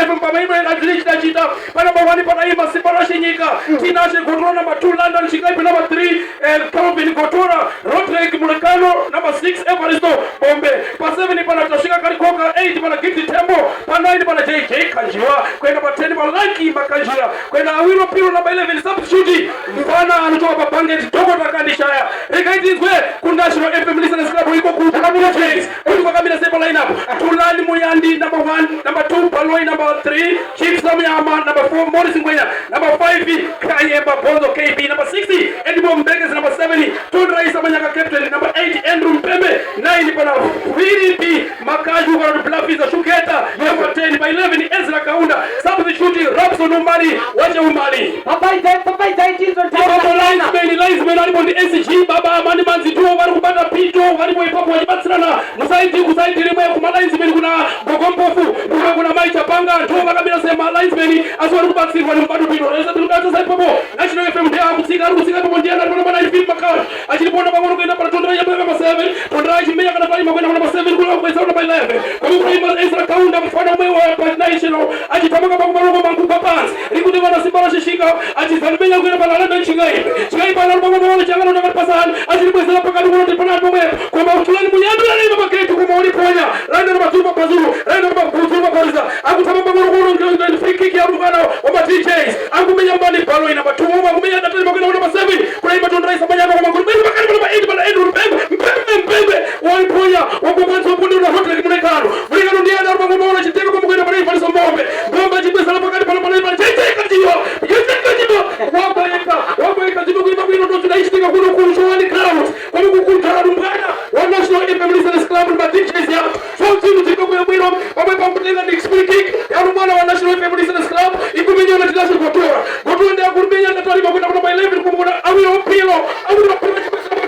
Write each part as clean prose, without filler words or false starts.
FM pamaimwe na chita pa number 1 pa naima Sibara Shinyika Tinashe Gotora number 2 London Shikaipe number 3 Calvin Gotora Rodrick Mulekano number 6 Evaristo Bombe pa 7 pa Natashika Karikoka 8 pa Gifty Tembo pa 9 pa JJ Kanjiwa kwenda pa 10 pa Lucky Makanjira kwenda Awilo Piro number 11 Substitute mfana anatoka pa Banget Dogo Takandishaya Rekaitizwe National FM Listeners Club iko kukamila James kwa kamila sema lineup Tulani Muyandi number 1 number 2 Paloi number 3 Chief Samyama number 4 Morris Ngwenya number 5 Kayemba Bonzo KB number 60 Edmo Mbeges number 7 Tundra Isa Manyaka captain number 8 Andrew Mpembe 9 pana Philippe Makaju kwa Blafiza Shuketa number 10 by 11 Ezra Kaunda substitute Robson Umari wacha Umari Papa Itaitizo Linesman alipo ndi SG Baba Amani Manzi tu kupata pito walipo ipapo wajibatsirana musaiti kusaiti limwe kuma linesman kuna Bogompofu kuna Maicha Panga Toba kabila sema linesman aswali kubatsirwa ni mpadu pito reza tulukata sa ipapo National FM ndia kutsika ipapo ndia na bana ifit makawa achilipona bangono kwenda para Tondra ya number 7 Tondra imeya kana pali kwenda number 7 kuna kwa sauna by 11 kwa Prima Ezra Kaunda mfano mwe wa national ajitamaka bangono bangu papans rikuti wana Sibara Shishika ajisalmenya kwenda para London Chigai para bangono changano na pasan achilipona pakali pana tume kwamba utulani mnyandra ni baba ketu kumaoni ponya randa na matuba pazuru randa na kutuba kwanza akutama bagoro ndio free kick ya rugana wa DJs angumenya mbali palo ina batuma ngumenya datani magana namba 7 kuna iba Tondra Isa Manyaka kwa maguru bali bakari namba 8 bali Andrew Mpembe wali ponya wako kwanza kundi na hotel kimekano vile ndio na rugana mbona chiteko kwa mgeni bali pale Somombe bomba jibu sala pakali pale pale chiteko wabeka jibu kwa iba ndio tunaishi kwa kushwani crowd kwa kukutarungana wa National FM Listeners Club na DJs ya sauti ndio kwa mwino wamepanga kutenga next free kick ya mwana wa National FM Listeners Club ikumenya na tilashi Gotora ndio kurumenya na tali kwa namba 11 kumona Awilo Pilo Awilo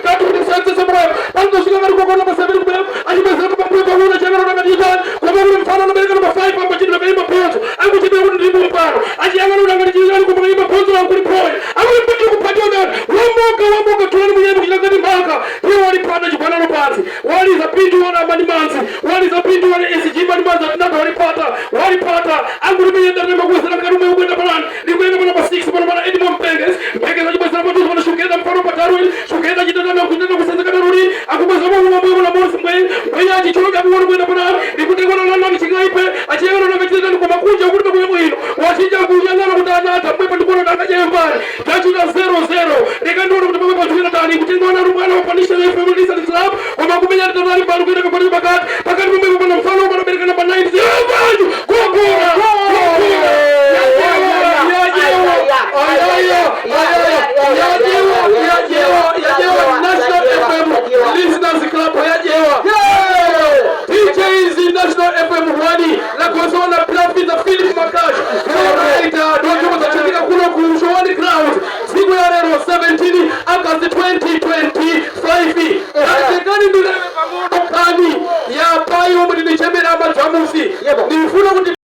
tatu sasa sasa ndio shika kwa namba 7 kwa ajibeza kwa kwa channel na digital kwa mwino mfano na namba 5 hapa chini na Bemba Ponzo akujibe ndio mparo ajianga na namba digital kwa Bemba Ponzo na kulipoa awilo kupatiwa ndani wamoka tulani mwenyewe kilangani mpaka hiyo walipata jibana lopati waliza pindu wana Manimanzi waliza pindu wana SG Manimanzi tunako walipata anguli mwenye ndani magwesa na karume ukwenda balani nikwenda namba 6 bana Edmond Mpenges na jibasa na mtu wana shukenda mfano patarui shukenda jitana na kutenda kusenza kanarudi akubasa mungu mambo na bosi mwenye ajichoroga mwana kwenda balani nikutengo na nani chingaipe achianga na mecheza kwa makunja ukuta kwa mwino wasija kujangana kutana hata mwepa ndikono ndakaje mbali tachuna 0-0 nikandoro kutoka kwa tuina tani kutengo na rugana wapanisha na FM Listeners Club kwa makumenya totali baru kwenda kwa pakati mumbe kwa mfano kwa Amerika namba 9 Gogora National FM Listeners Club yajewa DJs National FM wani la konsona Plafi na Philip Makash Alright dojo mtachitika kuno kushowani crowd siku ya leo 17 August 2025 Atekani ndio pamoja kani ya payo mdichemera majamusi ni mfuno